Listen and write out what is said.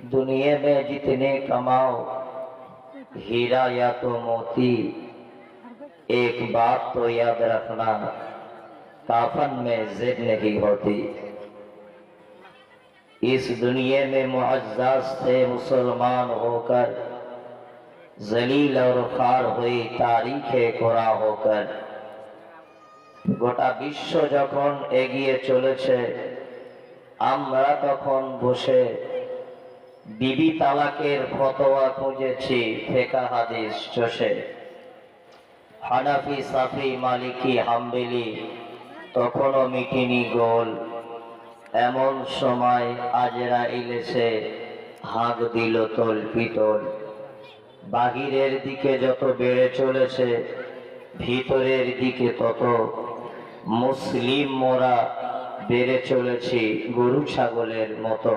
दुनिया में जितने कमाओ हीरा या तो मोती, एक बात तो याद रखना, काफन में जिद नहीं होती। इस दुनिया में मुअज़्ज़ज़ से मुसलमान होकर जलील और खार हुई तारीखे कोरा होकर गोटा विश्व जखन एगिए चलेছে আমরা তখন বসে বিবি তালাকের ফতোয়া খুঁজেছি ফিকহ হাদিস চষে। হানাফি সাফি মালিকি হাম্বলি তখনও মিটিনি গোল। এমন সময় আজরাইল এসে হাঁক দিল তোল পিতল। বাহিরের দিকে যত বেড়ে চলেছে ভিতরের দিকে তত মুসলিম মোরা বেড়ে চলেছি গরু ছাগলের মতো।